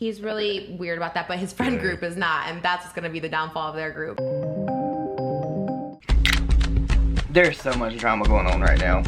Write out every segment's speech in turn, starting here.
He's really weird about that, but his friend group is not, and that's what's going to be the downfall of their group. There's so much drama going on right now.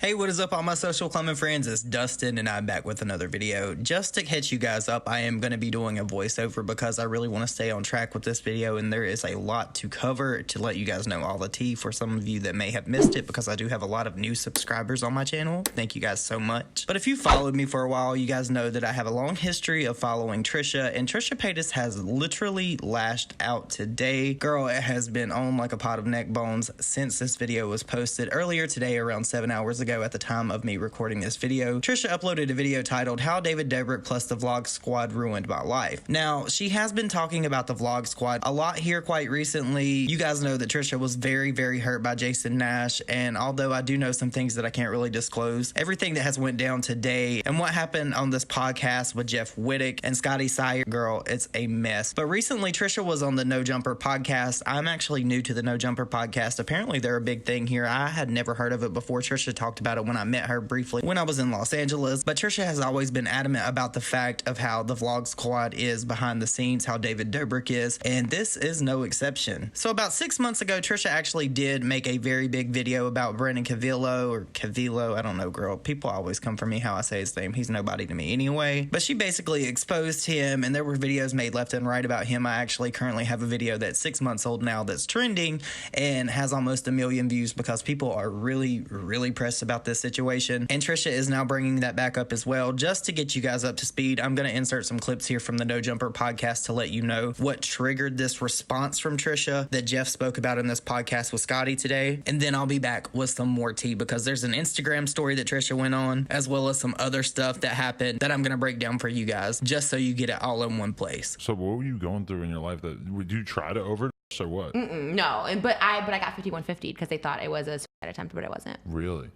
Hey, what is up, all my social climbing friends? It's Dustin, and I'm back with another video. Just to catch you guys up, I am going to be doing a voiceover because I really want to stay on track with this video, and there is a lot to cover to let you guys know all the tea for some of you that may have missed it, because I do have a lot of new subscribers on my channel. Thank you guys so much. But if you followed me for a while, you guys know that I have a long history of following Trisha, and Trisha Paytas has literally lashed out today. Girl, it has been on like a pot of neck bones since this video was posted earlier today, around 7 hours ago. At the time of me recording this video, Trisha uploaded a video titled "How David Dobrik plus the Vlog Squad Ruined My Life." Now, she has been talking about the Vlog Squad a lot here quite recently. You guys know that Trisha was very, very hurt by Jason Nash, and although I do know some things that I can't really disclose, everything that has went down today and what happened on this podcast with Jeff Wittick and Scotty Sire, girl, it's a mess. But recently, Trisha was on the No Jumper podcast. I'm actually new to the No Jumper podcast. Apparently, they're a big thing here. I had never heard of it before. Trisha talked about it when I met her briefly when I was in Los Angeles, but Trisha has always been adamant about the fact of how the Vlog Squad is behind the scenes, how David Dobrik is, and this is no exception. So about 6 months ago, Trisha actually did make a very big video about Brendan Cavillo, or Cavillo, I don't know, girl. People always come for me how I say his name. He's nobody to me anyway. But she basically exposed him, and there were videos made left and right about him. I actually currently have a video that's 6 months old now that's trending and has almost 1 million views because people are really, really pressed about this situation. And Trisha is now bringing that back up as well. Just to get you guys up to speed, I'm going to insert some clips here from the No Jumper podcast to let you know what triggered this response from Trisha that Jeff spoke about in this podcast with Scotty today. And then I'll be back with some more tea, because there's an Instagram story that Trisha went on, as well as some other stuff that happened that I'm going to break down for you guys, just so you get it all in one place. So what were you going through in your life that would you try to overdose or what? No, but I got 5150 because they thought it was a suicide attempt, but it wasn't. Really?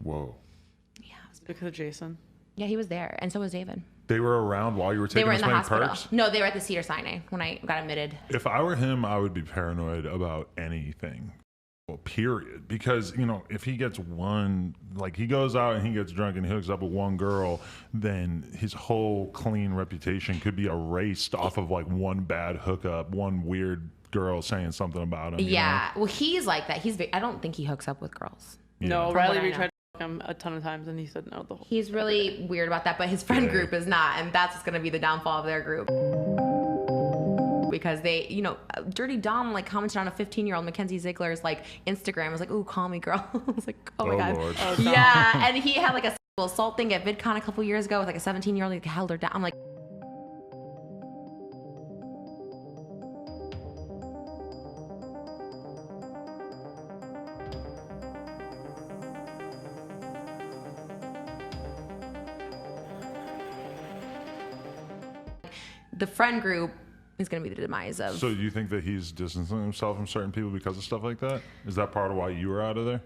Whoa. Yeah, it was because of Jason. Yeah, he was there, and so was David. They were around while you were taking They were in the many hospital. perks? No, they were at the Cedars-Sinai when I got admitted. If I were him, I would be paranoid about anything. Well, period. Because, you know, if he gets one, like he goes out and he gets drunk and he hooks up with one girl, then his whole clean reputation could be erased off of like one bad hookup, one weird girl saying something about him. Yeah. Well, he's like that. I don't think he hooks up with girls. Yeah. No, From Riley what I tried to fuck him a ton of times and he said no the whole He's really weird about that, but his friend group is not, and that's what's going to be the downfall of their group. Because they, you know, Dirty Dom like commented on a 15-year-old Mackenzie Ziegler's like Instagram. I was like, "Ooh, call me, girl." I was like, "Oh my god." Lord. Oh, Yeah, and he had like a sexual assault thing at VidCon a couple years ago with like a 17-year-old. He held her down. I'm like, the friend group is going to be the demise of. So do you think that he's distancing himself from certain people because of stuff like that? Is that part of why you were out of there?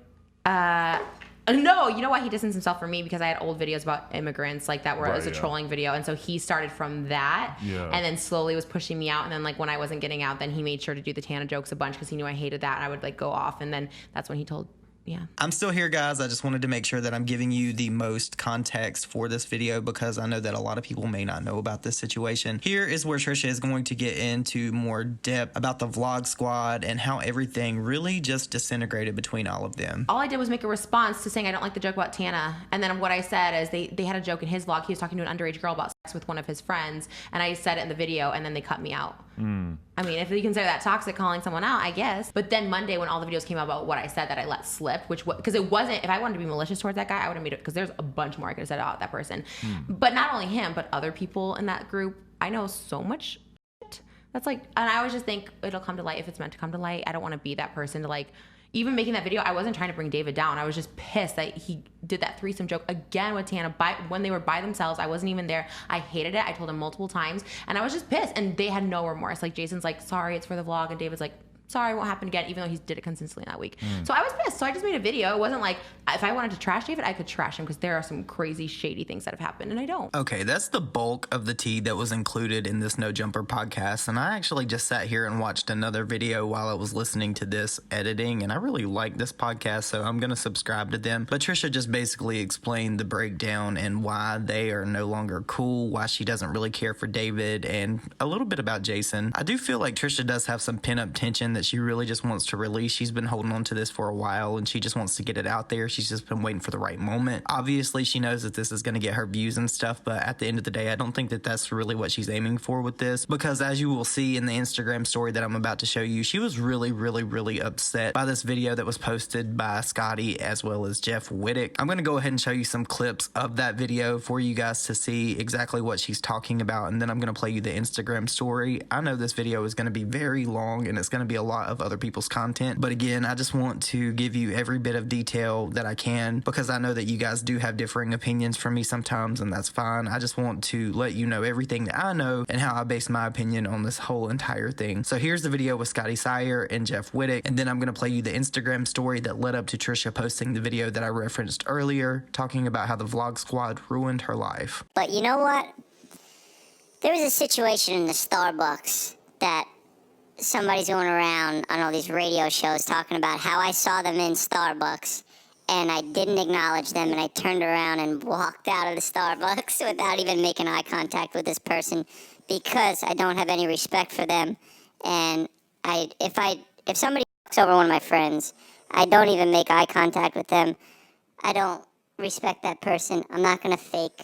No, you know why he distanced himself from me? Because I had old videos about immigrants like that where it was a Right, yeah. trolling video, and so he started from that, Yeah. and then slowly was pushing me out, and then like when I wasn't getting out, then he made sure to do the Tana jokes a bunch because he knew I hated that, and I would like go off, and then that's when he told. Yeah. I'm still here, guys. I just wanted to make sure that I'm giving you the most context for this video, because I know that a lot of people may not know about this situation. Here is where Trisha is going to get into more depth about the Vlog Squad and how everything really just disintegrated between all of them. All I did was make a response to saying I don't like the joke about Tana, and then what I said is they had a joke in his vlog. He was talking to an underage girl about sex with one of his friends, and I said it in the video, and then they cut me out. I mean, if you consider that toxic, calling someone out, I guess. But then Monday, when all the videos came out about what I said that I let slip, which was because it wasn't, if I wanted to be malicious towards that guy, I would have made it, because there's a bunch more I could have said about that person. But not only him, but other people in that group. I know so much shit. That's like, and I always just think it'll come to light if it's meant to come to light. I don't want to be that person to like, even making that video, I wasn't trying to bring David down. I was just pissed that he did that threesome joke again with Tana when they were by themselves. I wasn't even there. I hated it. I told him multiple times, and I was just pissed. And they had no remorse. Like Jason's like, sorry, it's for the vlog, and David's like, sorry, it won't happen again, even though he did it consistently that week. So I was pissed. So I just made a video. It wasn't like, if I wanted to trash David, I could trash him because there are some crazy, shady things that have happened, and I don't. Okay, that's the bulk of the tea that was included in this No Jumper podcast, and I actually just sat here and watched another video while I was listening to this editing, and I really like this podcast, so I'm going to subscribe to them. But Trisha just basically explained the breakdown and why they are no longer cool, why she doesn't really care for David, and a little bit about Jason. I do feel like Trisha does have some pent-up tension that she really just wants to release. She's been holding on to this for a while, and she just wants to get it out there. She's just been waiting for the right moment. Obviously, she knows that this is going to get her views and stuff, but at the end of the day, I don't think that that's really what she's aiming for with this, because as you will see in the Instagram story that I'm about to show you, she was really, really, really upset by this video that was posted by Scotty as well as Jeff Wittick. I'm going to go ahead and show you some clips of that video for you guys to see exactly what she's talking about, and then I'm going to play you the Instagram story. I know this video is going to be very long, and it's going to be a lot of other people's content, but again, I just want to give you every bit of detail that I can, because I know that you guys do have differing opinions from me sometimes, and that's fine. I just want to let you know everything that I know and how I base my opinion on this whole entire thing. So here's the video with Scotty Sire and Jeff Wittick, and then I'm going to play you the Instagram story that led up to Trisha posting the video that I referenced earlier, talking about how the Vlog Squad ruined her life. But you know what? There was a situation in the Starbucks that somebody's going around on all these radio shows talking about how I saw them in Starbucks and I didn't acknowledge them, and I turned around and walked out of the Starbucks without even making eye contact with this person because I don't have any respect for them. And if somebody walks over one of my friends, I don't even make eye contact with them. I don't respect that person. I'm not going to fake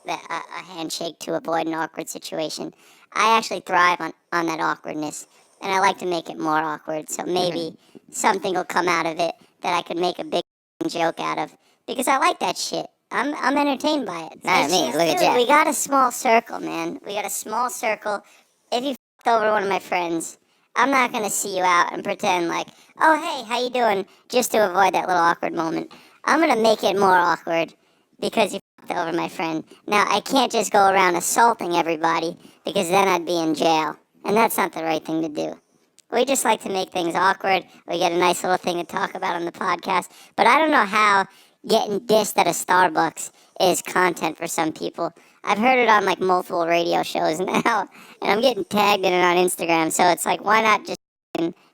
a handshake to avoid an awkward situation. I actually thrive on that awkwardness, and I like to make it more awkward, so maybe something will come out of it that I could make a big joke out of, because I like that shit. I'm entertained by it. Not me. Look at Jack. We got a small circle, man. We got a small circle. If you f***ed over one of my friends, I'm not going to see you out and pretend like, oh, hey, how you doing, just to avoid that little awkward moment. I'm going to make it more awkward because you f***ed over my friend. Now, I can't just go around assaulting everybody, because then I'd be in jail, and that's not the right thing to do. We just like to make things awkward. We get a nice little thing to talk about on the podcast. But I don't know how getting dissed at a Starbucks is content for some people. I've heard it on like multiple radio shows now, and I'm getting tagged in it on Instagram. So it's like, why not just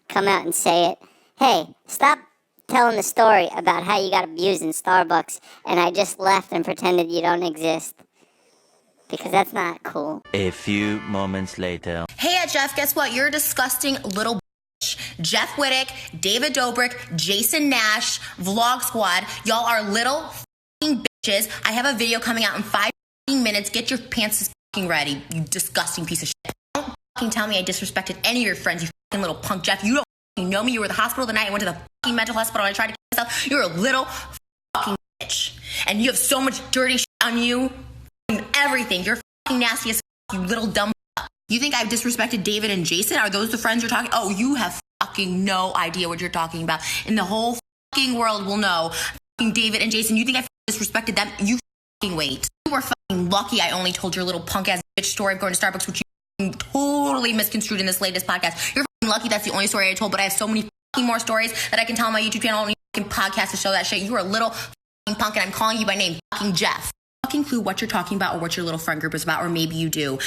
come out and say it? Hey, stop telling the story about how you got abused in Starbucks and I just left and pretended you don't exist. Because that's not cool. A few moments later. Hey, Jeff, guess what? You're a disgusting little bitch. Jeff Wittick, David Dobrik, Jason Nash, Vlog Squad. Y'all are little fucking bitches. I have a video coming out in 5 minutes. Get your pants fucking ready, you disgusting piece of shit. Don't fucking tell me I disrespected any of your friends, you fucking little punk. Jeff, you don't fucking know me. You were at the hospital the night I went to the fucking mental hospital and I tried to kill myself. You're a little fucking bitch. And you have so much dirty shit on you. Everything. You're fucking nasty as fuck, you little dumb fuck. You think I've disrespected David and Jason? Are those the friends you're talking? Oh, you have fucking no idea what you're talking about. And the whole fucking world will know. Fucking David and Jason, you think I disrespected them? You fucking wait. You were fucking lucky I only told your little punk ass bitch story of going to Starbucks, which you totally misconstrued in this latest podcast. You're fucking lucky that's the only story I told, but I have so many fucking more stories that I can tell on my YouTube channel and fucking podcast to show that shit. You are a little fucking punk, and I'm calling you by name, fucking Jeff. Fucking clue what you're talking about or what your little friend group is about, or maybe you do.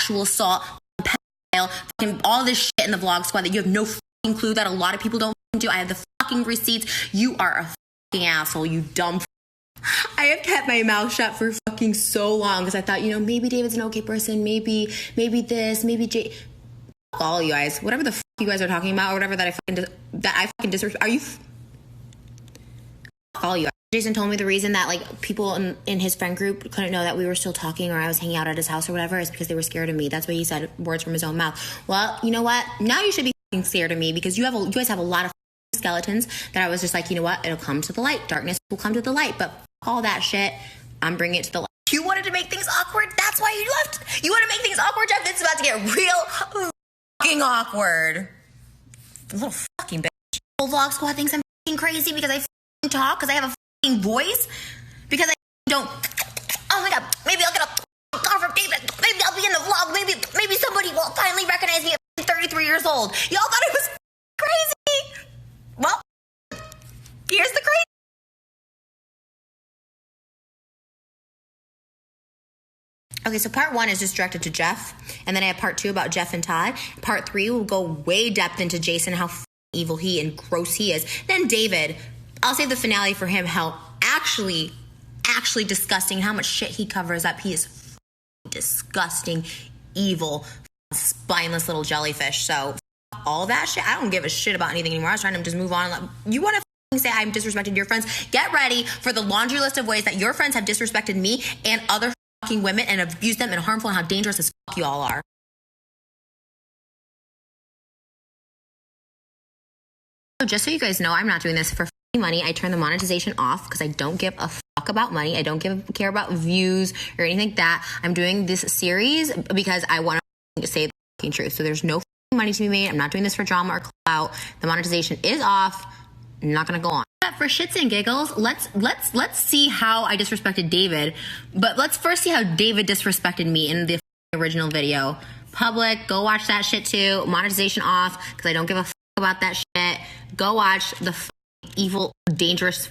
Sexual assault, pedophile, fucking all this shit in the Vlog Squad that you have no fucking clue that a lot of people don't do. I have the fucking receipts. You are a fucking asshole, you dumb I have kept my mouth shut for fucking so long because I thought, maybe David's an okay person, maybe this, maybe Jay. All you guys, whatever the fuck you guys are talking about, or whatever that I fucking disrespect. Are you? All you guys. Jason told me the reason that like people in his friend group couldn't know that we were still talking or I was hanging out at his house or whatever is because they were scared of me. That's what he said, words from his own mouth. Well, you know what? Now you should be fucking scared of me because you guys have a lot of skeletons that I was just like, you know what? It'll come to the light. Darkness will come to the light. But all that shit, I'm bringing it to the light. You wanted to make things awkward? That's why you left. You want to make things awkward, Jeff? It's about to get real fucking awkward. Little fucking bitch. Whole Vlog Squad thinks I'm fucking crazy because I fucking talk, because I have a fucking voice, because I don't. Oh my god, maybe I'll get a call from David. Maybe I'll be in the vlog. Maybe somebody will finally recognize me at 33 years old. Y'all thought I was Okay, so part 1 is just directed to Jeff, and then I have part 2 about Jeff and Todd. Part 3 will go way depth into Jason, how evil he and gross he is. Then David, I'll save the finale for him, how actually disgusting, how much shit he covers up. He is disgusting, evil, spineless little jellyfish. So all that shit, I don't give a shit about anything anymore. I was trying to just move on. You want to say I've disrespected your friends? Get ready for the laundry list of ways that your friends have disrespected me and other fucking women and abused them and harmful and how dangerous as fuck you all are. So just so you guys know, I'm not doing this for money. I turn the monetization off because I don't give a fuck about money. I don't care about views or anything like that. I'm doing this series because I want to say the fucking truth. So there's no money to be made. I'm not doing this for drama or clout. The monetization is off. I'm not gonna go on. But for shits and giggles, let's see how I disrespected David. But let's first see how David disrespected me in the original video. Public, go watch that shit too. Monetization off because I don't give a fuck about that shit. Go watch the evil, dangerous,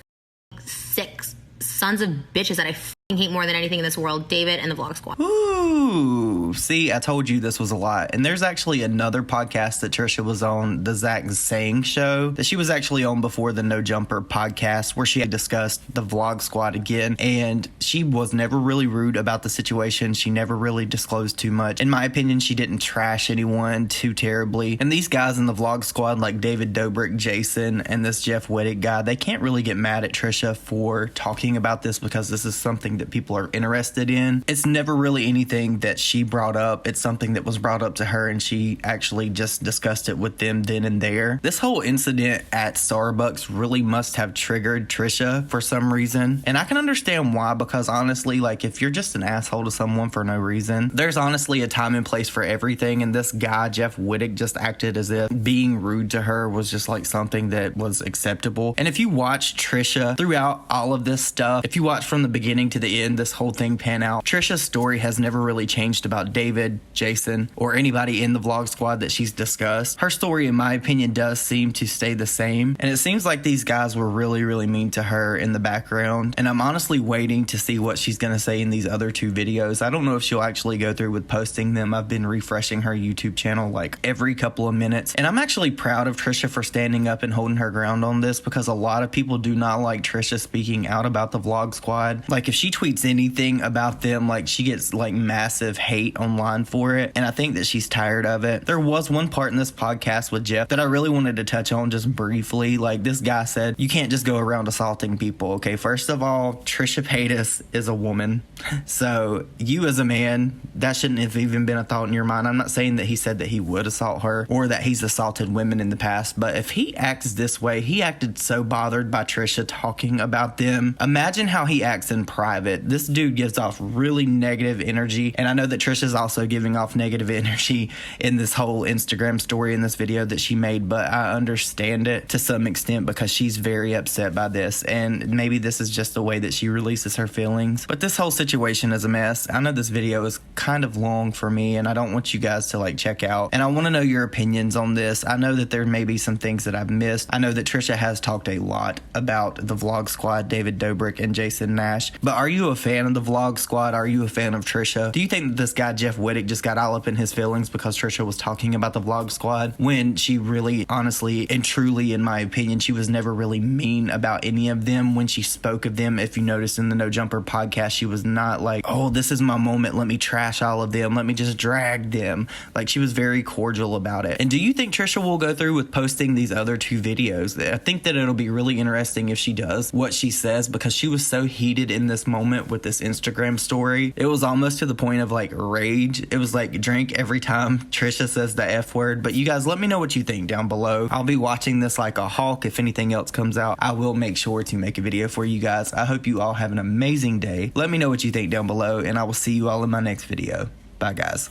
sick sons of bitches that I hate more than anything in this world, David and the Vlog Squad. Ooh, see, I told you this was a lot. And there's actually another podcast that Trisha was on, the Zach Sang Show, that she was actually on before the No Jumper podcast, where she had discussed the Vlog Squad again. And she was never really rude about the situation. She never really disclosed too much. In my opinion, she didn't trash anyone too terribly. And these guys in the Vlog Squad, like David Dobrik, Jason, and this Jeff Wittig guy, they can't really get mad at Trisha for talking about this because this is something that people are interested in. It's never really anything that she brought up. It's something that was brought up to her and she actually just discussed it with them then and there. This whole incident at Starbucks really must have triggered Trisha for some reason. And I can understand why, because honestly, like, if you're just an asshole to someone for no reason, there's honestly a time and place for everything. And this guy, Jeff Wittig, just acted as if being rude to her was just like something that was acceptable. And if you watch Trisha throughout all of this stuff, if you watch from the beginning to the end, this whole thing pan out, Trisha's story has never really changed about David, Jason, or anybody in the Vlog Squad that she's discussed. Her story, in my opinion, does seem to stay the same. And it seems like these guys were really, really mean to her in the background. And I'm honestly waiting to see what she's going to say in these other 2 videos. I don't know if she'll actually go through with posting them. I've been refreshing her YouTube channel like every couple of minutes. And I'm actually proud of Trisha for standing up and holding her ground on this, because a lot of people do not like Trisha speaking out about the Vlog Squad. Like, if she tweets anything about them, like, she gets like massive hate online for it. And I think that she's tired of it. There was one part in this podcast with Jeff that I really wanted to touch on just briefly. Like, this guy said, you can't just go around assaulting people. Okay, first of all, Trisha Paytas is a woman. So you as a man, that shouldn't have even been a thought in your mind. I'm not saying that he said that he would assault her or that he's assaulted women in the past, but if he acts this way, he acted so bothered by Trisha talking about them. Imagine how he acts in private. This dude gives off really negative energy, and I know that Trisha's also giving off negative energy in this whole Instagram story in this video that she made, but I understand it to some extent because she's very upset by this, and maybe this is just the way that she releases her feelings. But this whole situation is a mess. I know this video is kind of long for me, and I don't want you guys to like check out, and I want to know your opinions on this. I know that there may be some things that I've missed. I know that Trisha has talked a lot about the Vlog Squad, David Dobrik and Jason Nash, but are you a fan of the Vlog Squad? Are you a fan of Trisha? Do you think that this guy Jeff Wittig just got all up in his feelings because Trisha was talking about the Vlog Squad, when she really, honestly and truly, in my opinion, she was never really mean about any of them when she spoke of them? If you noticed in the No Jumper podcast, she was not like, oh, this is my moment, let me trash all of them, let me just drag them. Like, she was very cordial about it. And do you think Trisha will go through with posting these other 2 videos? I think that it'll be really interesting if she does what she says, because she was so heated in this moment with this Instagram story. It was almost to the point of like rage. It was like drink every time Trisha says the F word. But you guys, let me know what you think down below. I'll be watching this like a hawk. If anything else comes out, I will make sure to make a video for you guys. I hope you all have an amazing day. Let me know what you think down below, and I will see you all in my next video. Bye, guys.